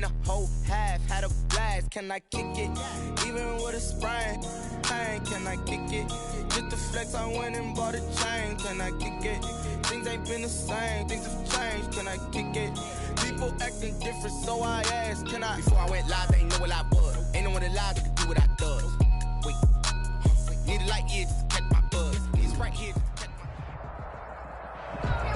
the whole half, had a blast. Can I kick it? Even with a sprain, pain, can I kick it? Just to flex, I went and bought a chain. Can I kick it? Things ain't been the same, things have changed. Can I kick it? People acting different, so I asked, can I? Before I went live, they ain't know what I was. Ain't no one alive that could do what I does. Wait, need a light here just to catch my buzz. He's right here.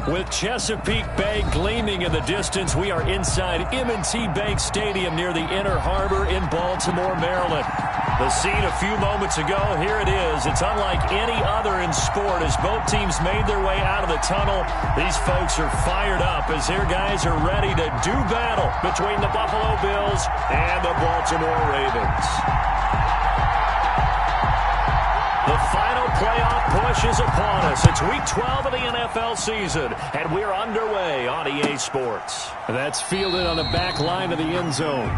With Chesapeake Bay gleaming in the distance, we are inside M&T Bank Stadium near the Inner Harbor in Baltimore, Maryland. The scene a few moments ago, here it is. It's unlike any other in sport as both teams made their way out of the tunnel. These folks are fired up as their guys are ready to do battle between the Buffalo Bills and the Baltimore Ravens. The final playoff push is upon us. It's Week 12 of the NFL season, and we're underway on EA Sports. That's fielded on the back line of the end zone.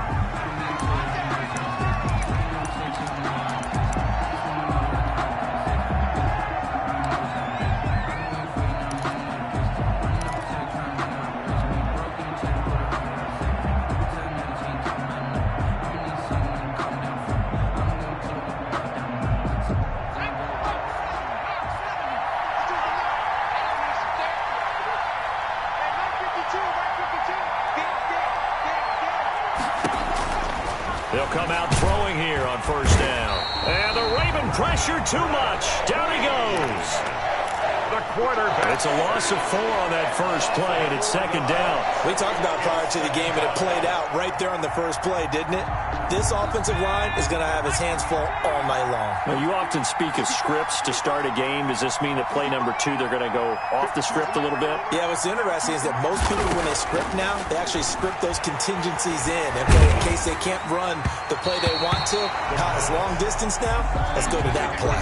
They'll come out throwing here on first down. And the Raven pressure too much. Down he goes. The quarterback. It's a loss of 4 on that first play, and it's second down. We talked about prior to the game, and it played out right there on the first play, didn't it? This offensive line is going to have his hands full all night long. Now, you often speak of scripts to start a game. Does this mean that play number 2, they're going to go off the script a little bit? Yeah, what's interesting is that most people, when they script now, they actually script those contingencies in. In case they can't run the play they want to, it's long distance now, let's go to that play.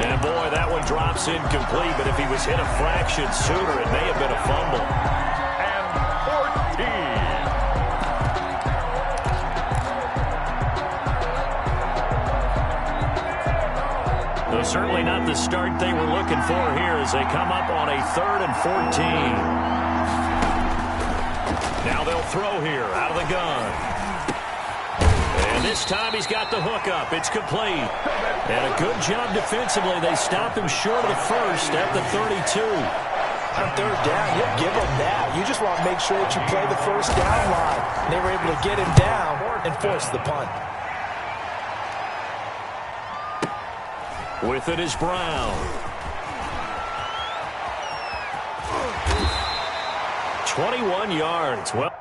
And boy, that one drops incomplete, but if he was hit a fraction sooner, it may have been a fumble. And 14. Though certainly not the start they were looking for here as they come up on a 3rd and 14. Now they'll throw here out of the gun. And this time he's got the hook up. It's complete. And a good job defensively. They stop him short of the first at the 32. On 3rd down, you'll give them that. You just want to make sure that you play the first down line. And they were able to get him down and force the punt. With it is Brown. 21 yards. Well,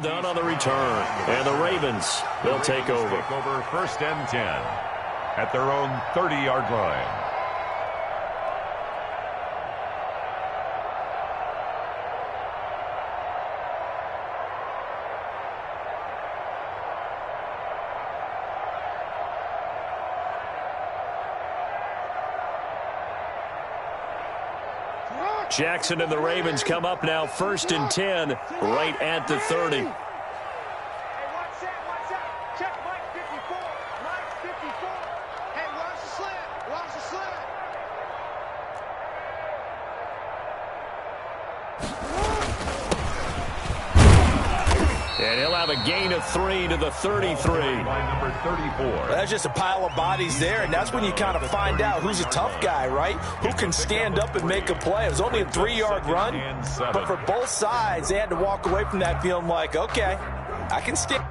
done on the return. And the Ravens, they'll take over. Take over 1st and 10 at their own 30-yard line. Jackson and the Ravens come up now 1st and 10 right at the 30. And he'll have a gain of 3 to the 33. Number 34. That's just a pile of bodies there, and that's when you kind of find out who's a tough guy, right? Who can stand up and make a play. It was only a 3-yard run, but for both sides, they had to walk away from that feeling like, okay, I can stand.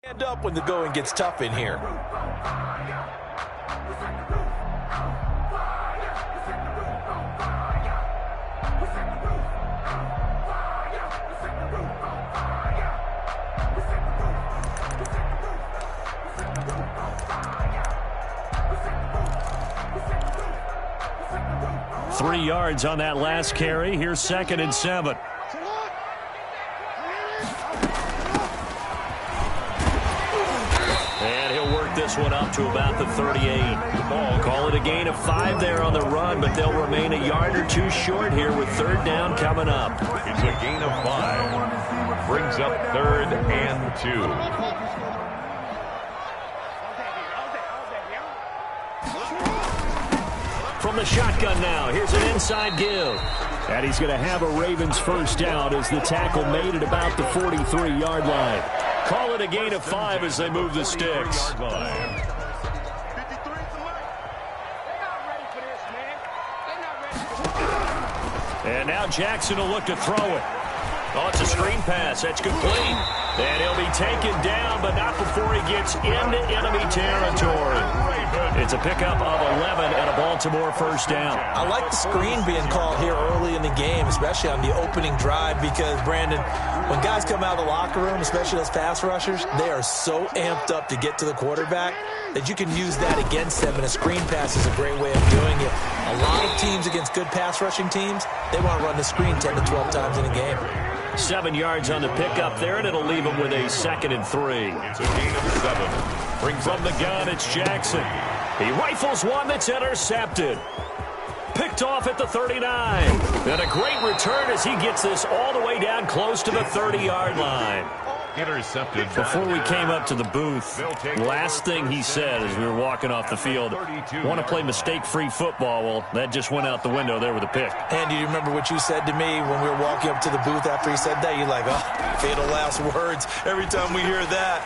Stand up when the going gets tough in here. Three yards on that last carry. Here's 2nd and 7. And he'll work this one up to about the 38. Call it a gain of 5 there on the run, but they'll remain a yard or two short here with 3rd down coming up. It's a gain of 5. Brings up 3rd and 2. From the shotgun now, here's an inside give. And he's going to have a Ravens first down as the tackle made at about the 43-yard line. Call it a gain of 5 as they move the sticks. And now Jackson will look to throw it. Oh, it's a screen pass. That's complete. And he'll be taken down, but not before he gets into enemy territory. It's a pickup of 11 and a Baltimore first down. I like the screen being called here early in the game, especially on the opening drive, because, Brandon, when guys come out of the locker room, especially those pass rushers, they are so amped up to get to the quarterback that you can use that against them, and a screen pass is a great way of doing it. A lot of teams against good pass rushing teams, they want to run the screen 10 to 12 times in a game. 7 yards on the pickup there, and it'll leave them with a 2nd and 3. It's a gain of 7. Brings from the gun, it's Jackson. He rifles one that's intercepted. Picked off at the 39. And a great return as he gets this all the way down close to the 30-yard line. Intercepted. Before we came up to the booth, last thing he said as we were walking off the field, want to play mistake-free football. Well, that just went out the window there with a pick. And do you remember what you said to me when we were walking up to the booth after he said that? You're like, oh, fatal last words. Every time we hear that,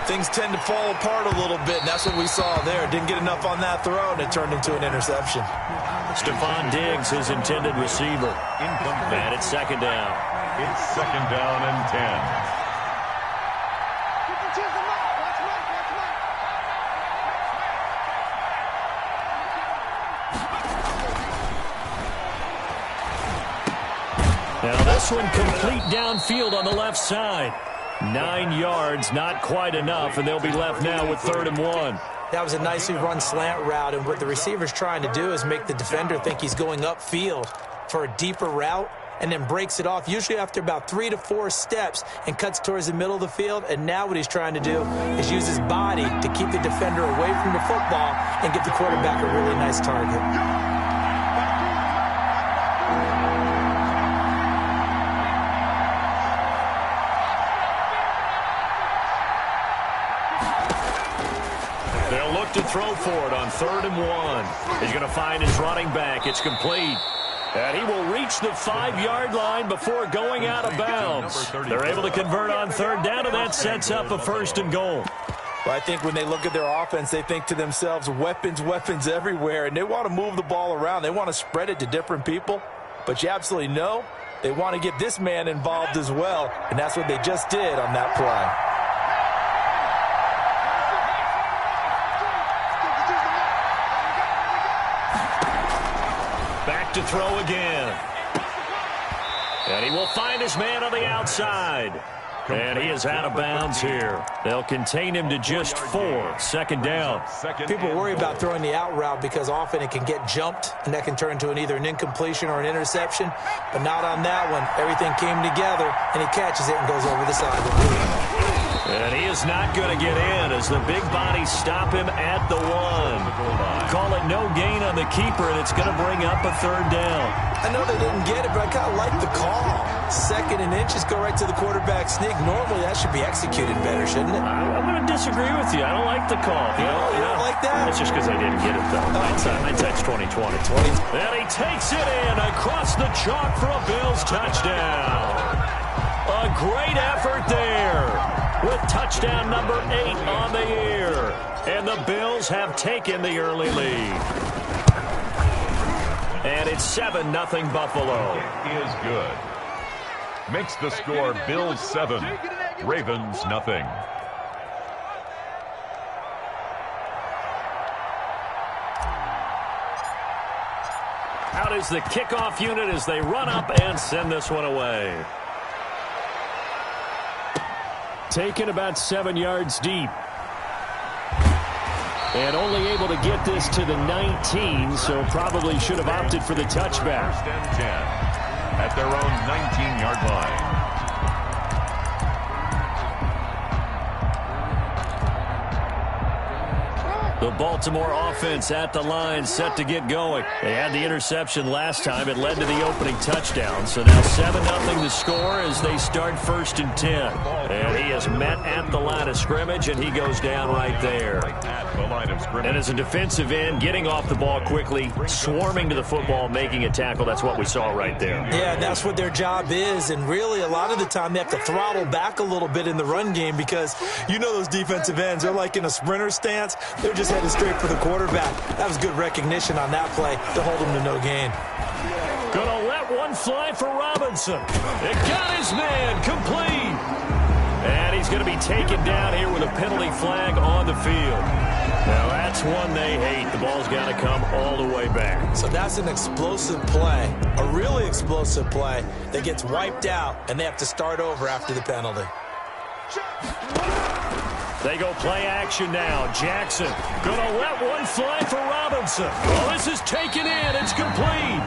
things tend to fall apart a little bit, and that's what we saw there. Didn't get enough on that throw, and it turned into an interception. Stephon Diggs, his intended receiver. And it's 2nd down. It's 2nd down and 10. Now this one complete downfield on the left side. 9 yards, not quite enough, and they'll be left now with 3rd and 1. That was a nicely run slant route, and what the receiver's trying to do is make the defender think he's going upfield for a deeper route, and then breaks it off, usually after about 3 to 4 steps, and cuts towards the middle of the field. And now what he's trying to do is use his body to keep the defender away from the football and give the quarterback a really nice target. They'll look to throw for it on 3rd and 1. He's going to find his running back. It's complete. And he will reach the 5-yard line before going out of bounds. They're able to convert on 3rd down, and that sets up a 1st and goal. Well, I think when they look at their offense, they think to themselves, weapons, weapons everywhere, and they want to move the ball around. They want to spread it to different people. But you absolutely know they want to get this man involved as well, and that's what they just did on that play. Back to throw again. And he will find his man on the outside. And he is out of bounds here. They'll contain him to just 4. 2nd down. People worry about throwing the out route because often it can get jumped, and that can turn into either an incompletion or an interception. But not on that one. Everything came together, and he catches it and goes over the sideline. And he is not going to get in as the big bodies stop him at the 1. Call it no gain on the keeper, and it's going to bring up a 3rd down. I know they didn't get it, but I kind of like the call. 2nd and inches, go right to the quarterback sneak. Normally, that should be executed better, shouldn't it? I'm going to disagree with you. I don't like the call. You don't like that? That's just because I didn't get it, though. Hindsight's 20/20. And he takes it in across the chalk for a Bills touchdown. A great effort there, with touchdown number 8 on the year. And the Bills have taken the early lead. And it's 7-0 Buffalo. It is good. Makes the score Bills 7, Ravens nothing. Out is the kickoff unit as they run up and send this one away. Taken about 7 yards deep. And only able to get this to the 19, so probably should have opted for the touchback. First and 10 at their own 19-yard line. The Baltimore offense at the line, set to get going. They had the interception last time. It led to the opening touchdown. So now 7-0 the score as they start 1st and 10. And he is met at the line of scrimmage, and he goes down right there. And as a defensive end, getting off the ball quickly, swarming to the football, making a tackle, that's what we saw right there. Yeah, that's what their job is. And really, a lot of the time, they have to throttle back a little bit in the run game because you know those defensive ends, they're like in a sprinter stance. They're just headed straight for the quarterback. That was good recognition on that play to hold him to no gain. Gonna let one fly for Robinson. It got his man complete. And he's going to be taken down here with a penalty flag on the field. Now that's one they hate. The ball's got to come all the way back. So that's an explosive play, a really explosive play that gets wiped out, and they have to start over after the penalty. They go play action now. Jackson gonna let one fly for Robinson. Oh, this is taken in. It's complete.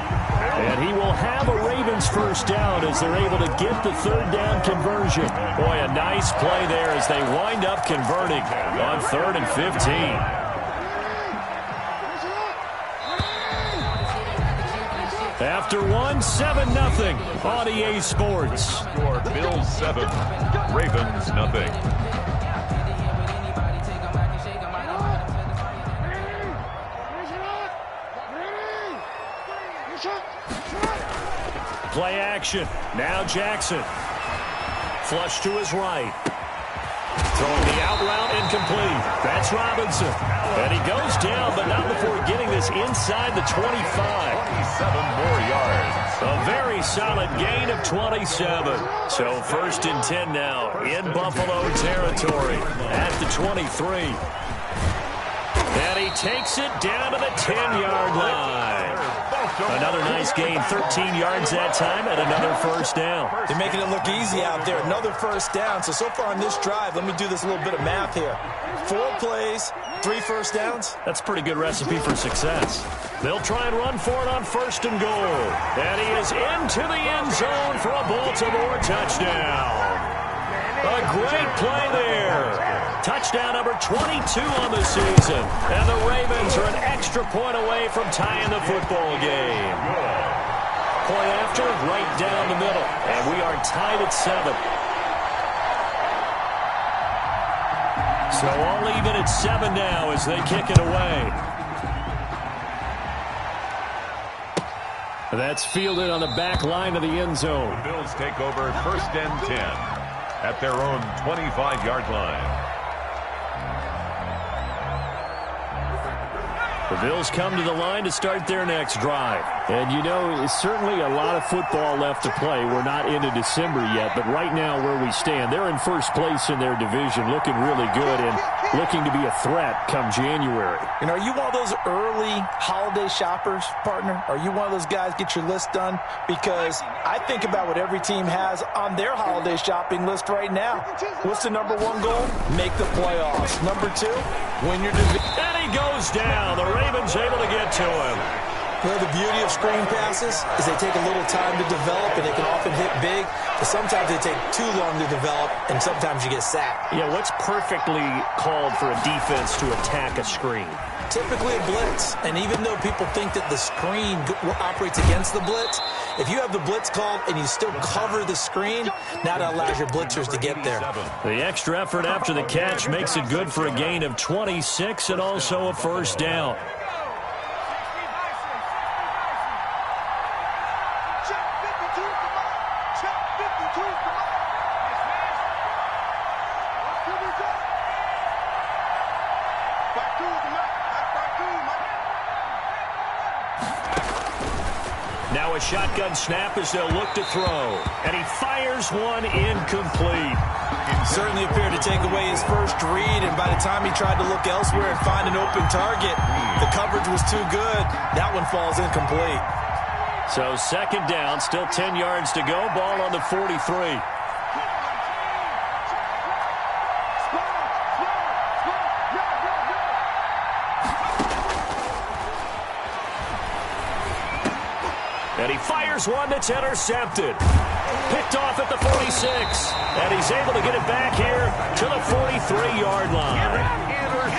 And he will have a Ravens first down as they're able to get the 3rd down conversion. Boy, a nice play there as they wind up converting on 3rd and 15. After 7-0 on EA Sports. Score Bills 7, Ravens nothing. Play action. Now Jackson. Flush to his right. Throwing the out route incomplete. That's Robinson. And he goes down, but not before getting this inside the 25. 27 more yards. A very solid gain of 27. So 1st and 10 now in Buffalo territory at the 23. And he takes it down to the 10-yard line. Another nice gain, 13 yards that time, and another first down. They're making it look easy out there. Another first down. So far on this drive, let me do this little bit of math here. 4 plays, 3 first downs. That's a pretty good recipe for success. They'll try and run for it on 1st and goal. And he is into the end zone for a Baltimore touchdown. A great play there. Touchdown number 22 on the season. And the Ravens are an extra point away from tying the football game. Play after, right down the middle. And we are tied at 7. So all even at 7 now as they kick it away. That's fielded on the back line of the end zone. The Bills take over 1st and 10 at their own 25-yard line. The Bills come to the line to start their next drive. And, you know, it's certainly a lot of football left to play. We're not into December yet, but right now where we stand, they're in 1st place in their division, looking really good and looking to be a threat come January. And are you one of those early holiday shoppers, partner? Are you one of those guys get your list done? Because I think about what every team has on their holiday shopping list right now. What's the number 1 goal? Make the playoffs. Number 2, win your division. And he goes down. The Ravens able to get to him. Well, the beauty of screen passes is they take a little time to develop, and they can often hit big, but sometimes they take too long to develop, and sometimes you get sacked. Yeah, what's perfectly called for a defense to attack a screen? Typically a blitz, and even though people think that the screen operates against the blitz, if you have the blitz called and you still cover the screen, now that allows your blitzers to get there. The extra effort after the catch makes it good for a gain of 26 and also a first down. Now a shotgun snap as they'll look to throw. And he fires one incomplete. Certainly appeared to take away his first read, and by the time he tried to look elsewhere and find an open target, the coverage was too good. That one falls incomplete. So second down, still 10 yards to go. Ball on the 43. And he fires one that's intercepted. Picked off at the 46. And he's able to get it back here to the 43-yard line.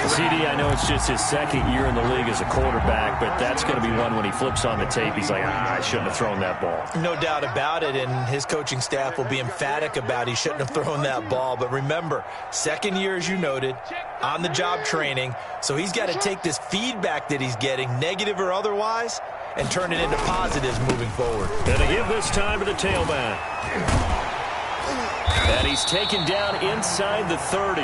CD, I know it's just his second year in the league as a quarterback, but that's going to be one when he flips on the tape. He's like, I shouldn't have thrown that ball. No doubt about it, and his coaching staff will be emphatic about he shouldn't have thrown that ball. But remember, second year, as you noted, on-the-job training, so he's got to take this feedback that he's getting, negative or otherwise, and turn it into positives moving forward. And they give this time to the tailback. And he's taken down inside the 30.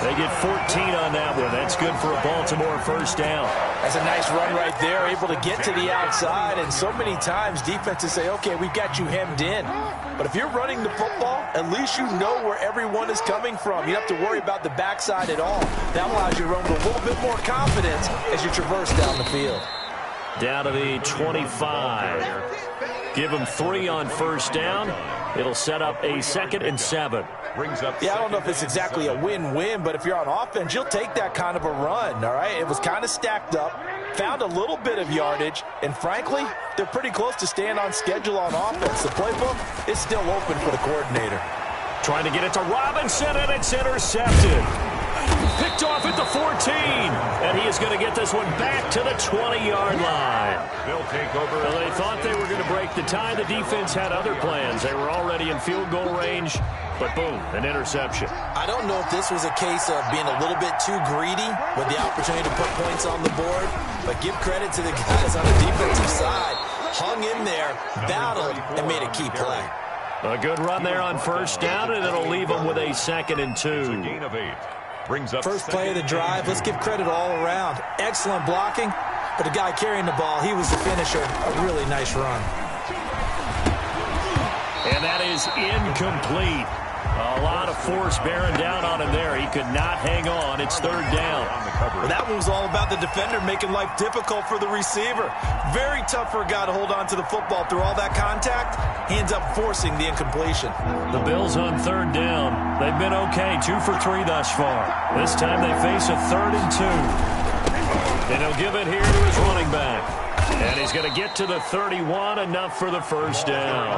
They get 14 on that one. That's good for a Baltimore first down. That's a nice run right there, able to get to the outside. And so many times defenses say, okay, we've got you hemmed in. But if you're running the football, at least you know where everyone is coming from. You don't have to worry about the backside at all. That allows you to run with a little bit more confidence as you traverse down the field. Down to the 25. Give him 3 on first down. It'll set up a 2nd and 7. Yeah, I don't know if it's exactly a win-win, but if you're on offense, you'll take that kind of a run, all right? It was kind of stacked up, found a little bit of yardage, and frankly, they're pretty close to staying on schedule on offense. The playbook is still open for the coordinator. Trying to get it to Robinson, and it's intercepted. Picked off at the 14, and he is going to get this one back to the 20-yard line. They'll take over. Well, they thought they were going to break the tie. The defense had other plans. They were already in field goal range, but boom, an interception. I don't know if this was a case of being a little bit too greedy with the opportunity to put points on the board, but give credit to the guys on the defensive side. Hung in there, battled, and made a key play. A good run there on first down, and it'll leave them with a 2nd and 2. It's a gain of 8. Brings up first play of the drive. Let's give credit all around. Excellent blocking, but the guy carrying the ball, he was the finisher. A really nice run. And that is incomplete. A lot of force bearing down on him there. He could not hang on. It's 3rd down. Well, that one was all about the defender making life difficult for the receiver. Very tough for a guy to hold on to the football through all that contact. He ends up forcing the incompletion. The Bills on 3rd down. They've been okay, 2 for 3 thus far. This time they face a 3rd and 2. And he'll give it here to his running back. And he's going to get to the 31, enough for the first down.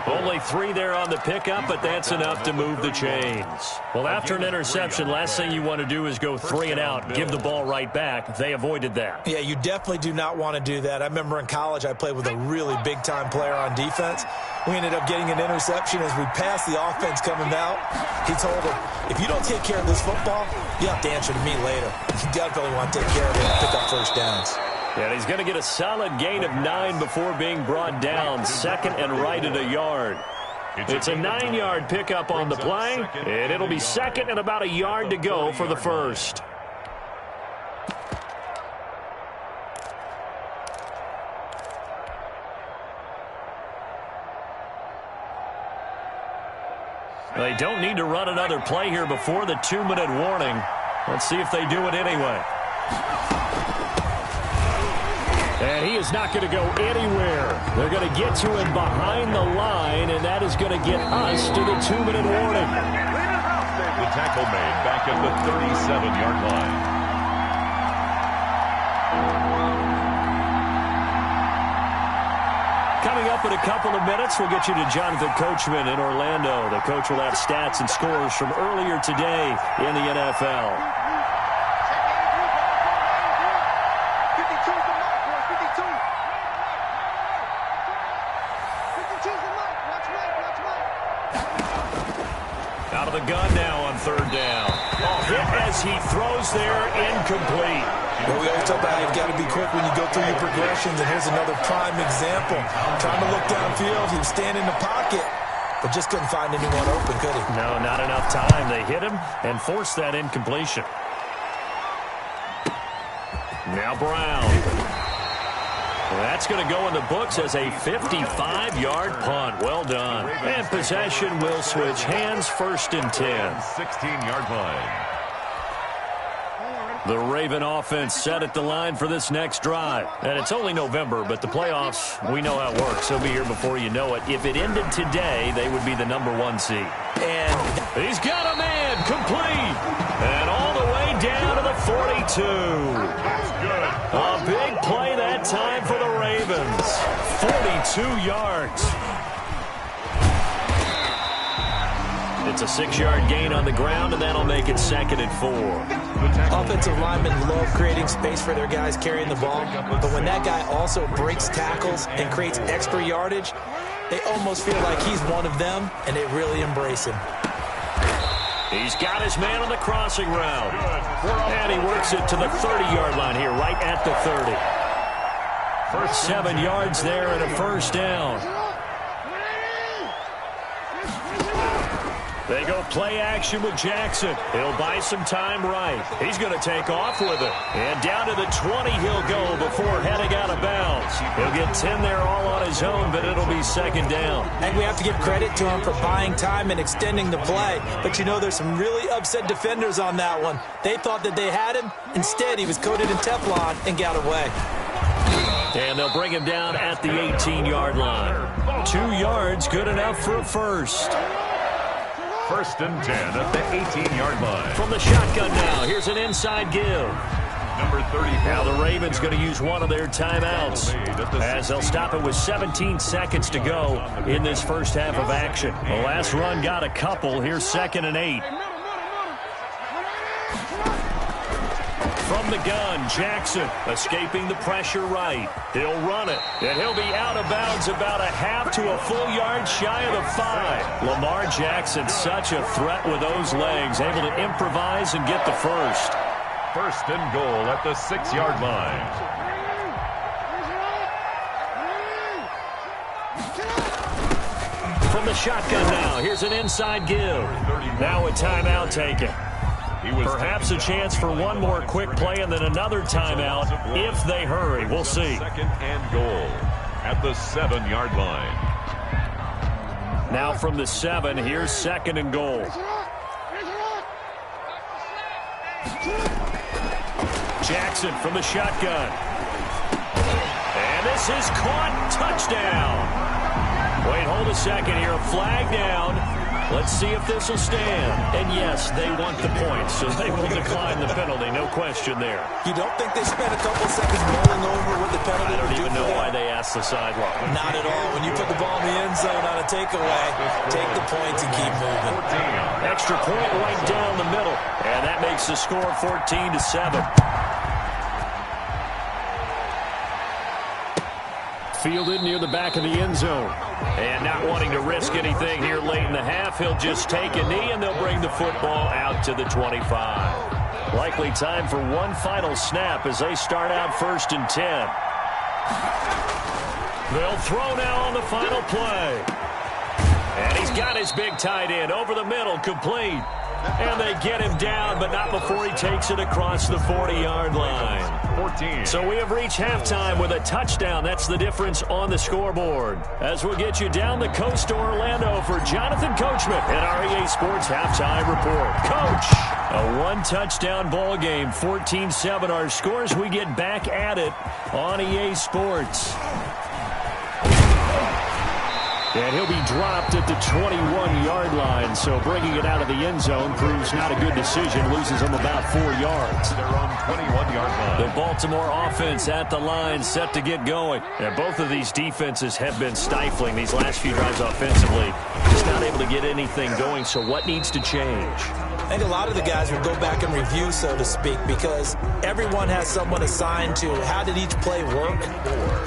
Only 3 there on the pickup, but that's enough to move the chains. Well, after an interception, last thing you want to do is go 3 and out, give the ball right back. They avoided that. Yeah, you definitely do not want to do that. I remember in college I played with a really big-time player on defense. We ended up getting an interception as we passed the offense coming out. He told him, if you don't take care of this football, you have to answer to me later. You definitely want to take care of it and pick up first downs. And he's going to get a solid gain of 9 before being brought down. 2nd and right at a yard. It's a 9-yard pickup on the play, and it'll be 2nd and about a yard to go for the first. They don't need to run another play here before the 2-minute warning. Let's see if they do it anyway. And he is not going to go anywhere. They're going to get to him behind the line, and that is going to get us to the 2-minute warning. The tackle made back at the 37-yard line. Coming up in a couple of minutes, we'll get you to Jonathan Coachman in Orlando. The coach will have stats and scores from earlier today in the NFL. Out of the gun now on 3rd down. Hit as he throws there, incomplete. Well, we always talk about you've got to be quick when you go through your progressions, and here's another prime example. Trying to look downfield, he was standing in the pocket, but just couldn't find anyone open, could he? No, not enough time. They hit him and forced that incompletion. Now Brown. That's going to go in the books as a 55-yard punt. Well done. And possession will switch hands, 1st and 10. 16-yard line. The Raven offense set at the line for this next drive. And it's only November, but the playoffs, we know how it works. They'll be here before you know it. If it ended today, they would be the #1 seed. And he's got a man complete. And all the way down to the 42. A big play that time for the Ravens. 42 yards. It's a 6-yard gain on the ground, and that'll make it 2nd and 4. Offensive linemen love creating space for their guys carrying the ball, but when that guy also breaks tackles and creates extra yardage, they almost feel like he's one of them, and they really embrace him. He's got his man on the crossing route, and he works it to the 30-yard line here, right at the 30. 7 yards there and a first down. They go play action with Jackson. He'll buy some time right. He's going to take off with it. And down to the 20 he'll go before heading out of bounds. He'll get 10 there all on his own, but it'll be 2nd down. And we have to give credit to him for buying time and extending the play. But you know, there's some really upset defenders on that one. They thought that they had him. Instead, he was coated in Teflon and got away. And they'll bring him down at the 18-yard line. 2 yards, good enough for a first. 1st and 10 at the 18-yard line. From the shotgun now, here's an inside give. Number 34. Now the Ravens going to use one of their timeouts as they'll stop it with 17 seconds to go in this first half of action. The last run got a couple. Here's 2nd and 8. From the gun, Jackson escaping the pressure right. He'll run it, and he'll be out of bounds about a half to a full yard shy of the 5. Lamar Jackson, such a threat with those legs, able to improvise and get the first. 1st and goal at the 6-yard line. From the shotgun now, here's an inside give. Now a timeout taken. Perhaps a chance for one more quick play and then another timeout if they hurry. We'll see. 2nd and goal at the 7-yard line. Now from the 7, here's 2nd and goal. Jackson from the shotgun. And this is caught. Touchdown. Wait, hold a second here. Flag down. Let's see if this will stand. And yes, they want the points, so they will decline the penalty. No question there. You don't think they spent a couple seconds mulling over what the penalty I don't even know why that? they asked the sideline. Not at all. When you put the ball in the end zone on a takeaway, take the points and keep moving. Extra point right down the middle. And that makes the score 14-7. Fielded near the back of the end zone. And not wanting to risk anything here late in the half, he'll just take a knee and they'll bring the football out to the 25. Likely time for one final snap as they start out 1st and 10. They'll throw now on the final play. And he's got his big tight end over the middle, complete. And they get him down, but not before he takes it across the 40-yard line. 14. So we have reached halftime with a touchdown. That's the difference on the scoreboard. As we'll get you down the coast to Orlando for Jonathan Coachman at our EA Sports Halftime Report. Coach, a one-touchdown ball game, 14-7 our scores. We get back at it on EA Sports. And he'll be dropped at the 21-yard line, so bringing it out of the end zone proves not a good decision. Loses him about 4 yards. Their own 21-yard line. The Baltimore offense at the line, set to get going. And both of these defenses have been stifling these last few drives offensively. Just not able to get anything going, so what needs to change? I think a lot of the guys will go back and review, so to speak, because everyone has someone assigned to how did each play work.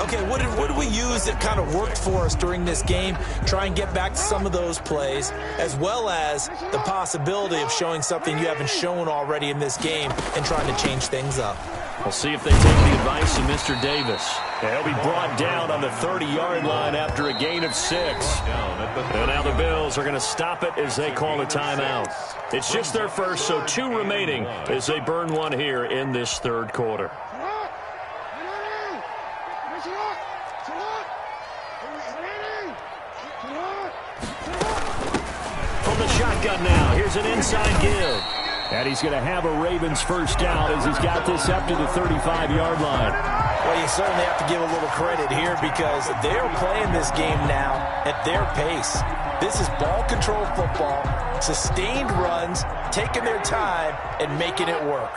Okay, what did we use that kind of worked for us during this game? Try and get back to some of those plays, as well as the possibility of showing something you haven't shown already in this game and trying to change things up. We'll see if they take the advice of Mr. Davis. He'll be brought down on the 30-yard line after a gain of 6. And now the Bills are going to stop it as they call a timeout. It's just their first, so 2 remaining as they burn one here in this third quarter. From the shotgun now, here's an inside give. And he's going to have a Ravens first down as he's got this up to the 35-yard line. Well, you certainly have to give a little credit here because they're playing this game now at their pace. This is ball control football, sustained runs, taking their time, and making it work.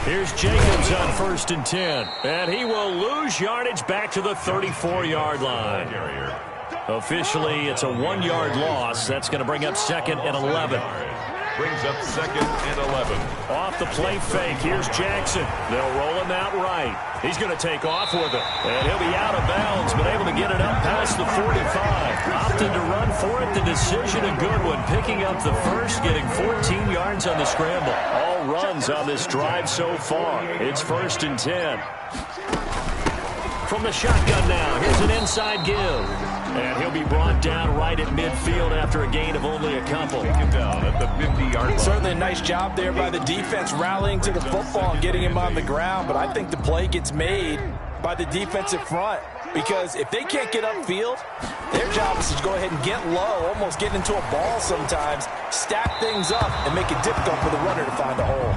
Here's Jacobs on 1st and 10. And he will lose yardage back to the 34-yard line. Officially, it's a 1-yard loss. That's going to bring up 2nd and 11. Brings up 2nd and 11. Off the play fake. Here's Jackson. They'll roll him out right. He's going to take off with it. And he'll be out of bounds, but able to get it up past the 45. Opted to run for it. The decision a good one. Picking up the first, getting 14 yards on the scramble. All runs on this drive so far. It's 1st and 10. From the shotgun now, here's an inside give. And he'll be brought down right at midfield after a gain of only a couple. Taken down at the 50-yard line. Certainly a nice job there by the defense rallying to the football and getting him on the ground. But I think the play gets made by the defensive front. Because if they can't get upfield, their job is to go ahead and get low, almost get into a ball sometimes, stack things up, and make it difficult for the runner to find a hole.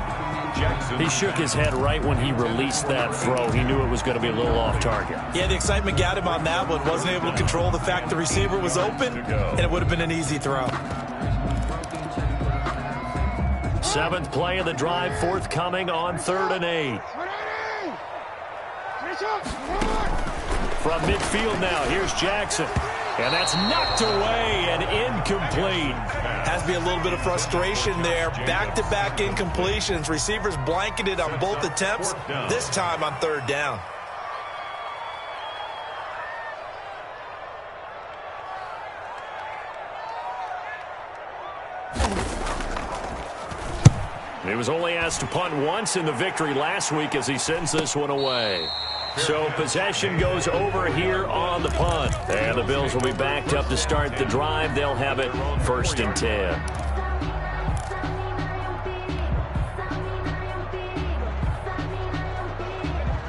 He shook his head right when he released that throw. He knew it was going to be a little off target. Yeah, the excitement got him on that one. Wasn't able to control the fact the receiver was open, and it would have been an easy throw. 7th play of the drive, forthcoming on 3rd and 8. From midfield now, here's Jackson. And that's knocked away and incomplete. Has to be a little bit of frustration there. Back-to-back incompletions. Receivers blanketed on both attempts, this time on 3rd down. He was only asked to punt once in the victory last week as he sends this one away. So possession goes over here on the punt. And the Bills will be backed up to start the drive. They'll have it 1st and 10.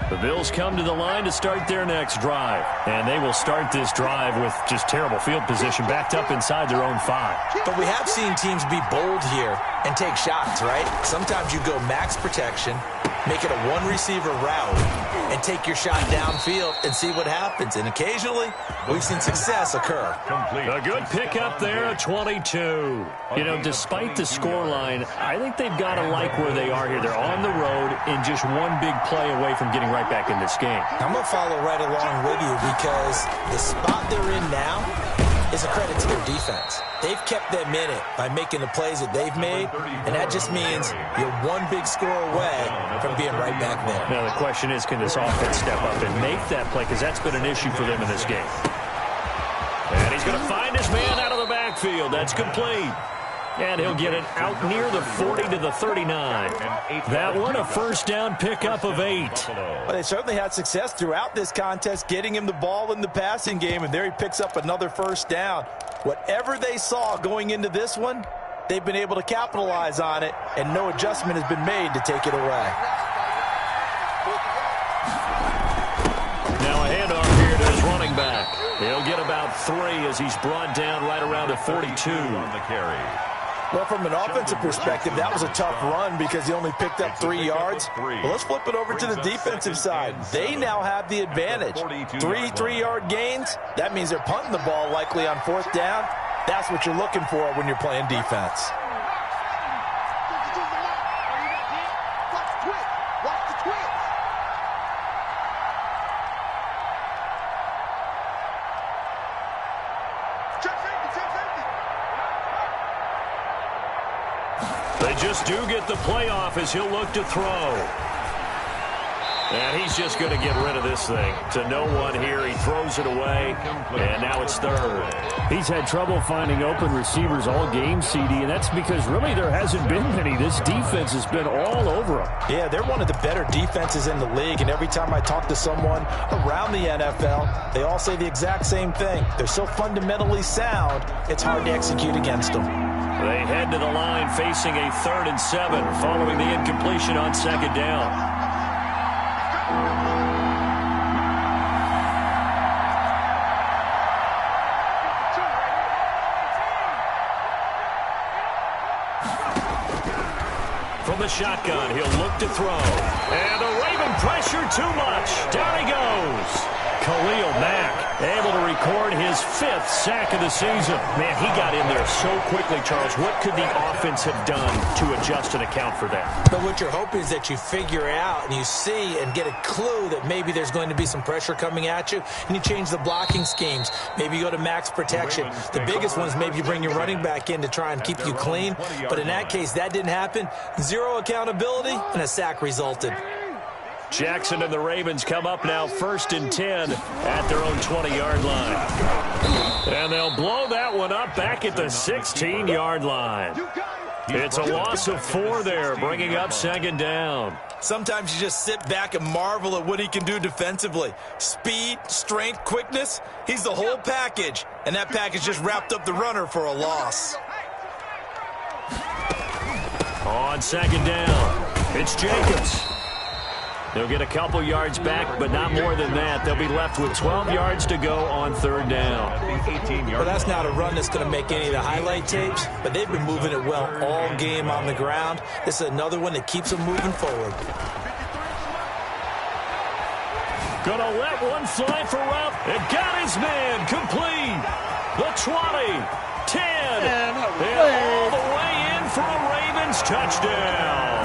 The Bills come to the line to start their next drive. And they will start this drive with just terrible field position, backed up inside their own 5. But we have seen teams be bold here and take shots, right? Sometimes you go max protection, make it a one-receiver route, and take your shot downfield and see what happens. And occasionally, we've seen success occur. A good pickup there at 22. You know, despite the scoreline, I think they've got to like where they are here. They're on the road and just one big play away from getting right back in this game. I'm going to follow right along with you because the spot they're in now is a credit to their defense. They've kept them in it by making the plays that they've made, and that just means you're one big score away from being right back there. Now, the question is, can this offense step up and make that play? Because that's been an issue for them in this game. And he's going to find his man out of the backfield. That's complete. And he'll get it out near the 40 to the 39. That one, a first down pickup of 8. Well, they certainly had success throughout this contest, getting him the ball in the passing game, and there he picks up another first down. Whatever they saw going into this one, they've been able to capitalize on it, and no adjustment has been made to take it away. Now a handoff here to his running back. He'll get about 3 as he's brought down right around the 42. On the carry. Well, from an offensive perspective, that was a tough run because he only picked up 3 yards. Well, let's flip it over to the defensive side. They now have the advantage. 3 3-yard gains. That means they're punting the ball likely on 4th down. That's what you're looking for when you're playing defense. They just do get the playoff as he'll look to throw. And he's just going to get rid of this thing. To no one here. He throws it away. And now it's 3rd. He's had trouble finding open receivers all game, CD, and that's because really there hasn't been many. This defense has been all over them. Yeah, they're one of the better defenses in the league, and every time I talk to someone around the NFL, they all say the exact same thing. They're so fundamentally sound, it's hard to execute against them. They head to the line facing a 3rd and 7 following the incompletion on 2nd down. From the shotgun, he'll look to throw. And the Raven pressure too much. Down he goes. Khalil Mack able to record his 5th sack of the season. Man, he got in there so quickly, Charles. What could the offense have done to adjust and account for that? But what you're hoping is that you figure out and you see and get a clue that maybe there's going to be some pressure coming at you, and you change the blocking schemes. Maybe you go to max protection. The biggest one is maybe you bring your running back in to try and keep you clean. But in that case, that didn't happen. 0 accountability, and a sack resulted. Jackson and the Ravens come up now 1st and 10 at their own 20-yard line. And they'll blow that one up back at the 16-yard line. It's a loss of 4 there, bringing up 2nd down. Sometimes you just sit back and marvel at what he can do defensively. Speed, strength, quickness, he's the whole package. And that package just wrapped up the runner for a loss. On 2nd down, it's Jacobs. They'll get a couple yards back, but not more than that. They'll be left with 12 yards to go on 3rd down. Well, that's not a run that's going to make any of the highlight tapes, but they've been moving it well all game on the ground. This is another one that keeps them moving forward. Gonna let one fly for Rupp. It got his man complete. The 20, 10, and all the way in for a Ravens touchdown.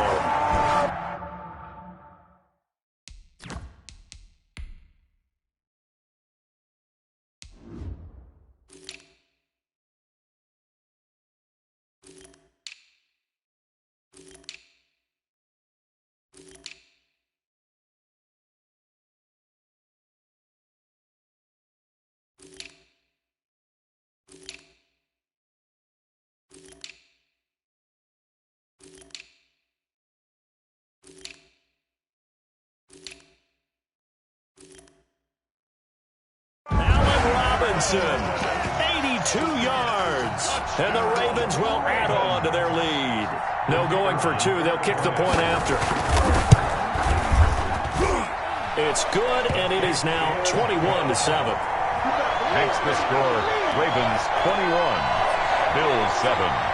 Robinson, 82 yards, and the Ravens will add on to their lead. No going for 2. They'll kick the point after. It's good, and it is now 21-7. Makes the score Ravens 21, Bills 7.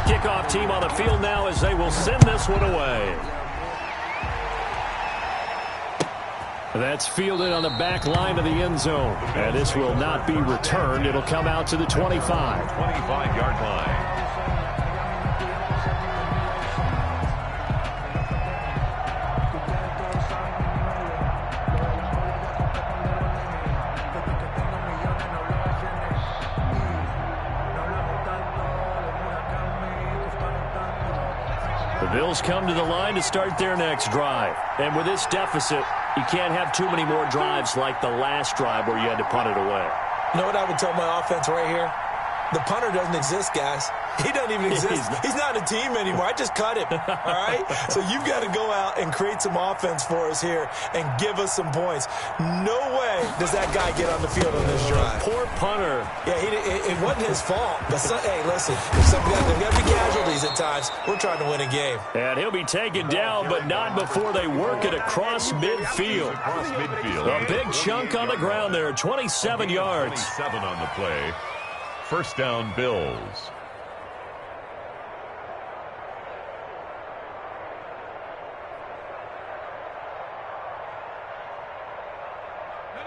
Kickoff team on the field now as they will send this one away. That's fielded on the back line of the end zone. And this will not be returned. It'll come out to the 25. 25-yard line. Bills come to the line to start their next drive. And with this deficit, you can't have too many more drives like the last drive where you had to punt it away. You know what I would tell my offense right here? The punter doesn't exist, guys. He doesn't even exist. He's not a team anymore. I just cut him, all right? So you've got to go out and create some offense for us here and give us some points. No way does that guy get on the field on this drive. Poor punter. Yeah, it wasn't his fault. But hey, listen, there's got to be casualties at times. We're trying to win a game. And he'll be taken down, but not before they work it across midfield. A big chunk on the ground there, 27 yards. 27 on the play. First down, Bills.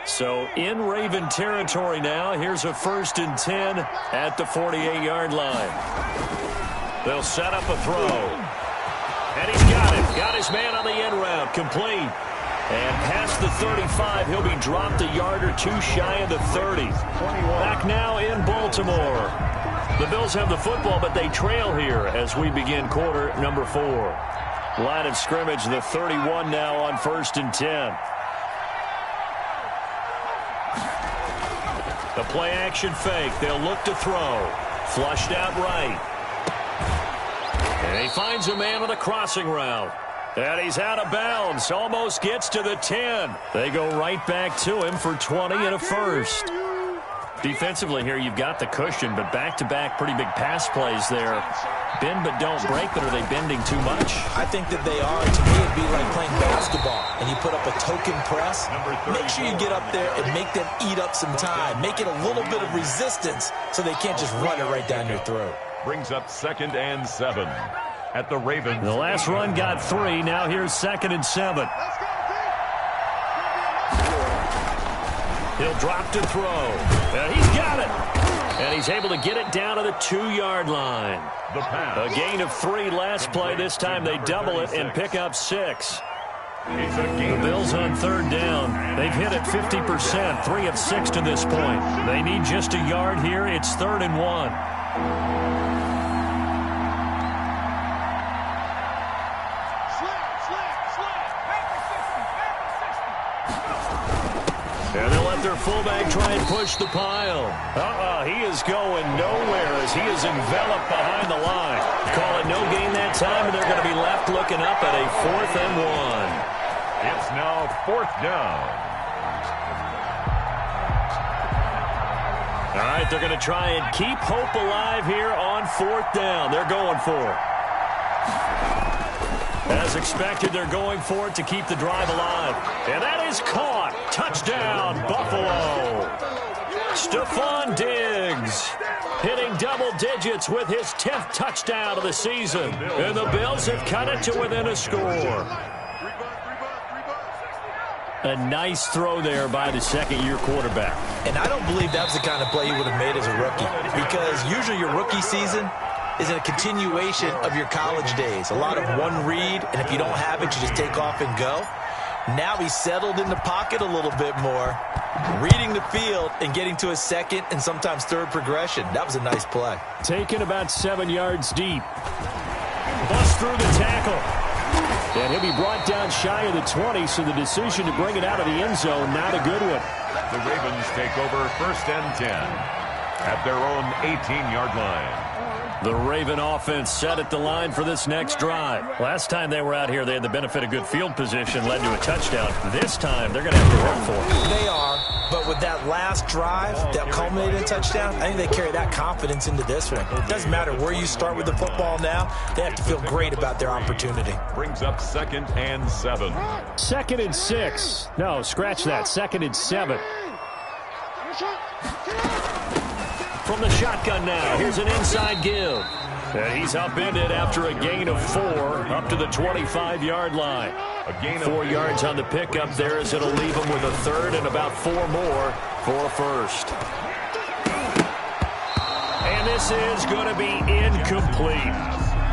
So in Raven territory now. Here's a 1st and 10 at the 48-yard line. They'll set up a throw. And he's got it. Got his man on the end route. Complete. And past the 35, he'll be dropped a yard or 2 shy of the 30. Back now in Baltimore. The Bills have the football, but they trail here as we begin quarter number 4. Line of scrimmage, the 31 now on 1st and 10. The play-action fake. They'll look to throw. Flushed out right. And he finds a man on the crossing route. And he's out of bounds. Almost gets to the 10. They go right back to him for 20 and a first. Defensively here, you've got the cushion, but back-to-back pretty big pass plays there. Bend but don't break, but are they bending too much? I think that they are. To me, it'd be like playing the ball and you put up a token press, make sure you get up there and make them eat up some time. Make it a little bit of resistance so they can't just run it right down your throat. Brings up 2nd and 7 at the Ravens. The last run got 3. Now here's 2nd and 7. He'll drop to throw. And he's got it. And he's able to get it down to the 2-yard line. A gain of 3 last play. This time they double it and pick up 6. The Bills on 3rd down. They've hit it 50%, 3 of 6 to this point. They need just a yard here. It's 3rd and 1. And they'll let their fullback try and push the pile. He is going nowhere as he is enveloped behind the line. Call it no gain that time, and they're going to be left looking up at a 4th and 1. It's now 4th down. All right, they're going to try and keep hope alive here on 4th down. They're going for it. As expected, they're going for it to keep the drive alive. And that is caught. Touchdown, Buffalo. Stephon Diggs hitting double digits with his 10th touchdown of the season. And the Bills have cut it to within a score. A nice throw there by the second-year quarterback. And I don't believe that was the kind of play he would have made as a rookie, because usually your rookie season is a continuation of your college days. A lot of one read, and if you don't have it, you just take off and go. Now he's settled in the pocket a little bit more, reading the field and getting to his second and sometimes third progression. That was a nice play. Taken about 7 yards deep. Bust through the tackle. And he'll be brought down shy of the 20, so the decision to bring it out of the end zone, not a good one. The Ravens take over 1st and 10 at their own 18-yard line. The Raven offense set at the line for this next drive. Last time they were out here, they had the benefit of good field position, led to a touchdown. This time, they're going to have to run for it. They are, but with that last drive that culminated in a touchdown, I think they carry that confidence into this one. It doesn't matter where you start with the football now. They have to feel great about their opportunity. Brings up 2nd and 7. 2nd and 6. No, scratch that. 2nd and 7. From the shotgun now, here's an inside give. And he's upended after a gain of 4 up to the 25-yard line. A gain of 4 yards on the pickup there as it'll leave him with a 3rd and about 4 more for a 1st. And this is going to be incomplete.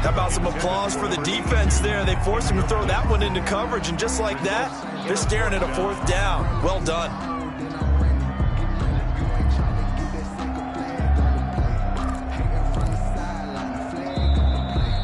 How about some applause for the defense there? They forced him to throw that one into coverage, and just like that, they're staring at a 4th down. Well done.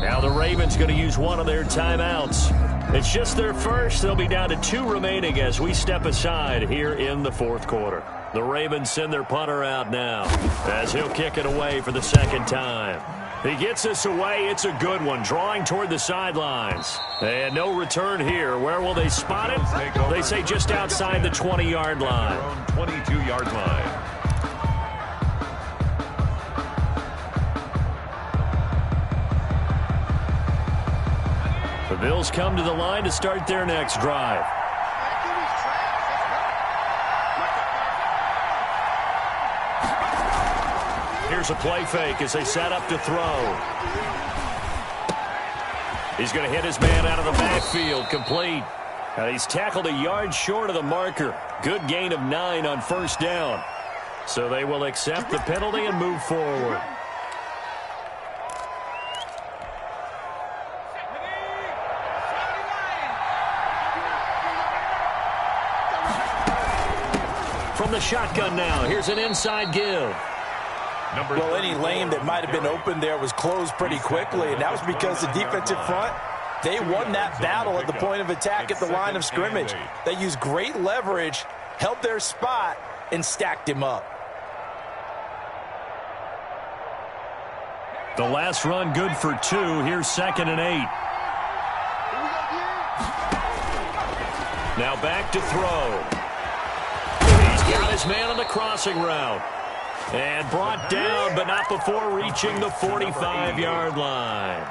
Now the Ravens going to use one of their timeouts. It's just their first. They'll be down to 2 remaining as we step aside here in the 4th quarter. The Ravens send their punter out now as he'll kick it away for the 2nd time. He gets this away. It's a good one, drawing toward the sidelines. And no return here. Where will they spot it? They say just outside the 20-yard line. 22-yard line. The Bills come to the line to start their next drive. Here's a play fake as they set up to throw. He's going to hit his man out of the backfield, complete. Now he's tackled a yard short of the marker. Good gain of 9 on 1st down. So they will accept the penalty and move forward. From the shotgun now, here's an inside give. Well, any lane that might have been open there was closed pretty quickly, and that was because the defensive front, they won that battle at the point of attack at the line of scrimmage. They used great leverage, held their spot, and stacked him up. The last run good for 2. Here's 2nd and 8. Now back to throw. He's got his man on the crossing route. And brought down, but not before reaching the 45-yard line.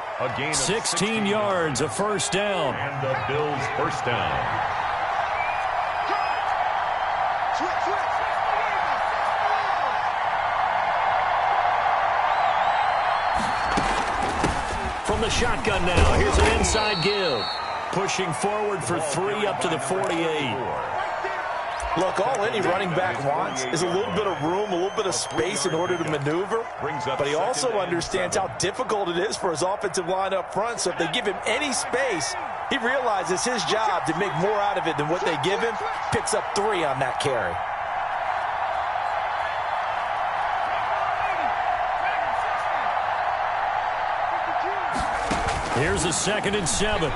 16 yards, a first down. And the Bills' first down. From the shotgun now, here's an inside give. Pushing forward for 3 up to the 48. Look, all any running back wants is a little bit of room, a little bit of space in order to maneuver. But he also understands how difficult it is for his offensive line up front. So if they give him any space, he realizes his job to make more out of it than what they give him. Picks up 3 on that carry. Here's a 2nd and 7.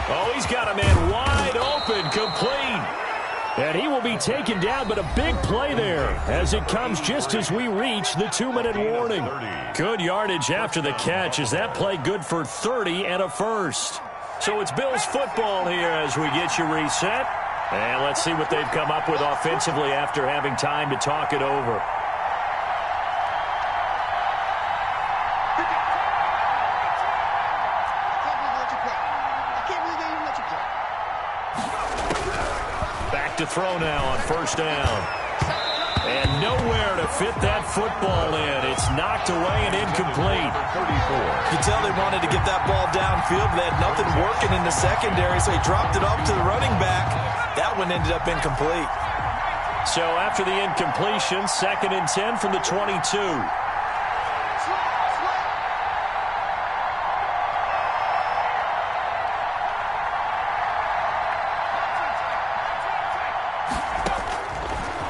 Oh, he's got a man wide open, complete. And he will be taken down, but a big play there as it comes just as we reach the 2-minute warning. Good yardage after the catch. Is that play good for 30 and a first? So it's Bills football here as we get you reset. And let's see what they've come up with offensively after having time to talk it over. To throw now on first down. And nowhere to fit that football in. It's knocked away and incomplete. 34. You can tell they wanted to get that ball downfield. They had nothing working in the secondary, so he dropped it off to the running back. That one ended up incomplete. So after the incompletion, 2nd and 10 from the 22.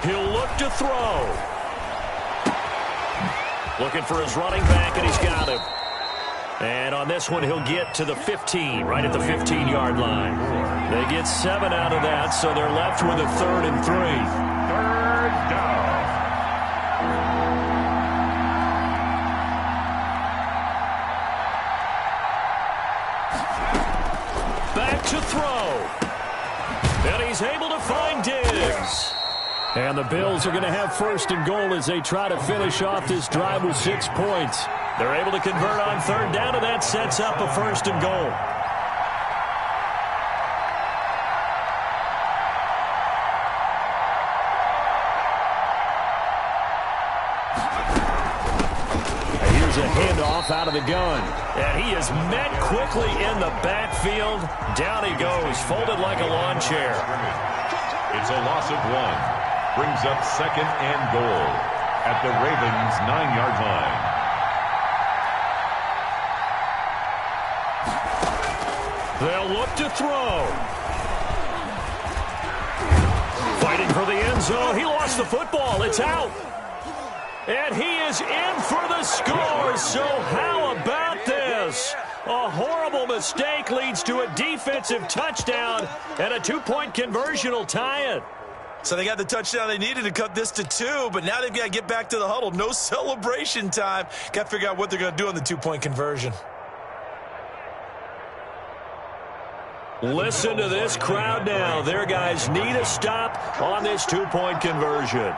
He'll look to throw. Looking for his running back, and he's got him. And on this one, he'll get to the 15, right at the 15-yard line. They get 7 out of that, so they're left with a 3rd and 3. 3rd down. Back to throw. And he's able to find Diggs. And the Bills are going to have 1st and goal as they try to finish off this drive with 6 points. They're able to convert on 3rd down, and that sets up a 1st and goal. And here's a handoff out of the gun. And he is met quickly in the backfield. Down he goes, folded like a lawn chair. It's a loss of 1. Brings up 2nd and goal at the Ravens' 9-yard line. They'll look to throw. Fighting for the end zone. He lost the football. It's out. And he is in for the score. So how about this? A horrible mistake leads to a defensive touchdown, and a 2-point conversion will tie it. So they got the touchdown they needed to cut this to 2, but now they've got to get back to the huddle. No celebration time. Got to figure out what they're going to do on the 2-point conversion. Listen to this crowd now. Their guys need a stop on this 2-point conversion.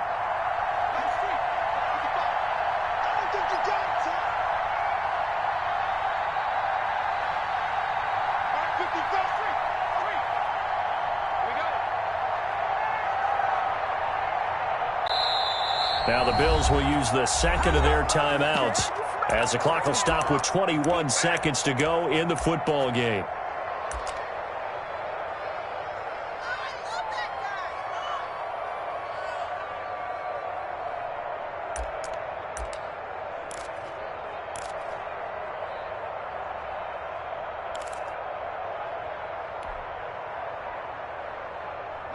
Now the Bills will use the 2nd of their timeouts as the clock will stop with 21 seconds to go in the football game.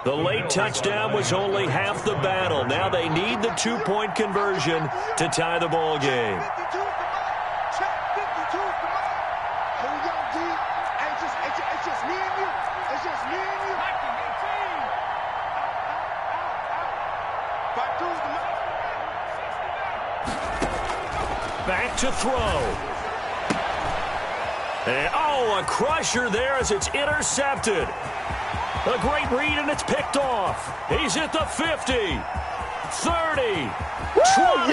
The late touchdown was only half the battle. Now they need the 2-point conversion to tie the ball game. Back to throw. And, oh, a crusher there as it's intercepted. A great read, and it's picked off. He's at the 50, 30, 20,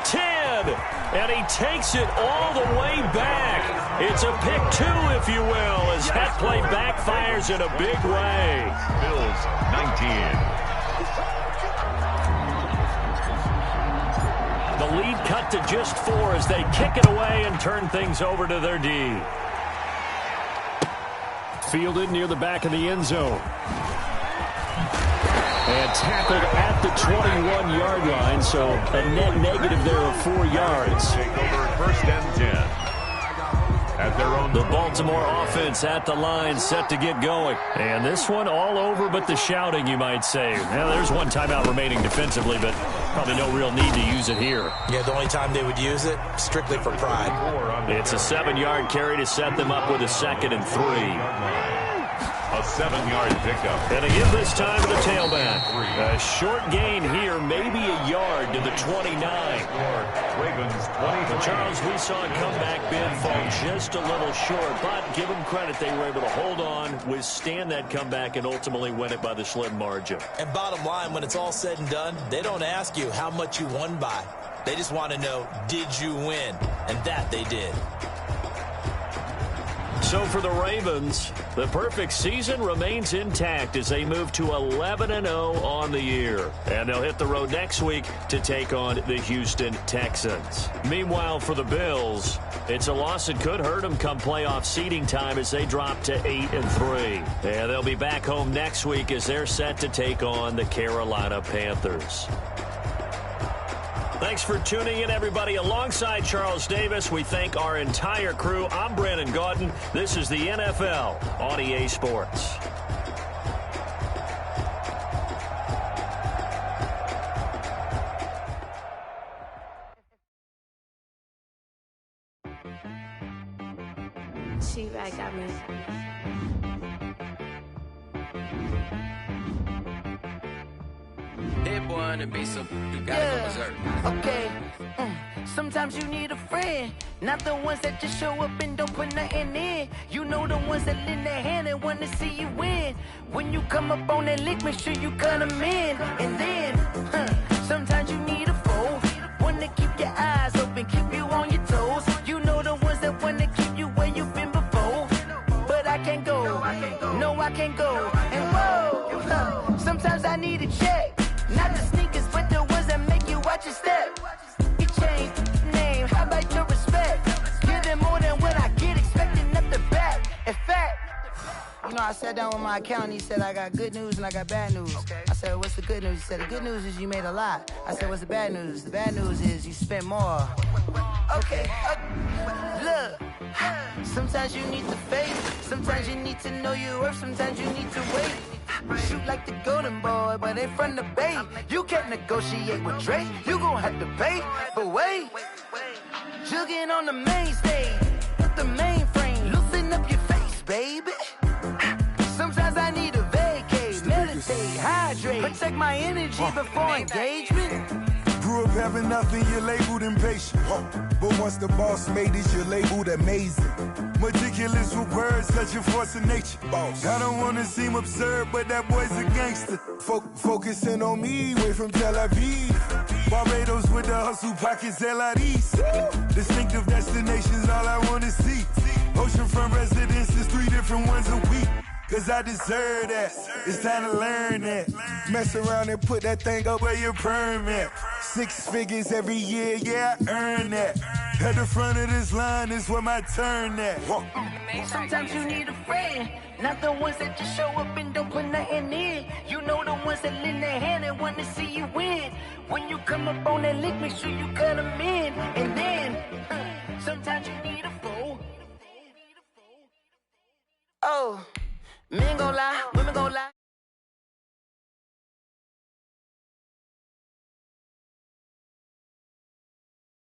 10, and he takes it all the way back. It's a pick two, if you will, as that play backfires in a big way. Bills 19. The lead cut to just 4 as they kick it away and turn things over to their D. Fielded near the back of the end zone. And tackled at the 21-yard line, so a net negative there of 4 yards. Take over first and 10. At their own. The Baltimore offense at the line, set to get going. And this one all over but the shouting, you might say. Now, there's one timeout remaining defensively, but probably no real need to use it here. Yeah, the only time they would use it, strictly for pride. It's a 7-yard carry to set them up with a 2nd and 3. A 7-yard pickup. And again this time to the tailback. A short gain here, maybe a yard to the 29. Ravens 23. Charles, we saw a comeback bid fall just a little short, but give them credit, they were able to hold on, withstand that comeback, and ultimately win it by the slim margin. And bottom line, when it's all said and done, they don't ask you how much you won by. They just want to know, did you win? And that they did. So for the Ravens, the perfect season remains intact as they move to 11-0 on the year. And they'll hit the road next week to take on the Houston Texans. Meanwhile, for the Bills, it's a loss that could hurt them come playoff seeding time as they drop to 8-3. And they'll be back home next week as they're set to take on the Carolina Panthers. Thanks for tuning in, everybody. Alongside Charles Davis, we thank our entire crew. I'm Brandon Gaudin. This is the NFL on EA Sports. She-Bag got me. That boy on the beat, so you gotta go berserk. Okay. Sometimes you need a friend, not the ones that just show up and don't put nothing in. You know the ones that lend their hand and want to see you win. When you come up on that lick, make sure you cut them in. And then, sometimes you need a foe, one to keep your eyes open, keep you on your toes. You know the ones that want to keep you where you've been before. But I can't go, no I can't go. And whoa, sometimes I need a check. Not the sneakers, but the ones that make you watch your step. You change name, how about your respect? Give them more than what I get, expecting up the back. In fact, you know, I sat down with my accountant, he said, I got good news and I got bad news. I said, what's the good news? He said, the good news is you made a lot. I said, what's the bad news? The bad news is you spent more. Okay, look, sometimes you need to faith, sometimes you need to know your worth, sometimes you need to wait. Shoot like the golden boy, but they from the Bay. You can't negotiate with Drake, you gon' have to pay. But wait, jugging on the main stage, the mainframe, loosen up your face, baby. Sometimes I need a vacate, meditate, hydrate, protect my energy before engagement. Grew up having nothing, you're labeled impatient. But once the boss made it, you're labeled amazing. Meticulous with words, such a force of nature. I don't wanna seem absurd, but that boy's a gangster. Focusing on me, way from Tel Aviv. Barbados with the hustle pockets, LIDs. Distinctive destinations, all I wanna see. Oceanfront residences, 3 different ones a week. Cause I deserve that, it's time to learn that. Mess around and put that thing up where your permit. 6 figures every year, yeah, I earn that. At the front of this line is where my turn at. Sometimes you need a friend, not the ones that just show up and don't put nothing in. You know the ones that lend their hand and want to see you win. When you come up on that lick, make sure you cut them in. And then, sometimes you need a foe. Oh, men gon' lie, women gon' lie.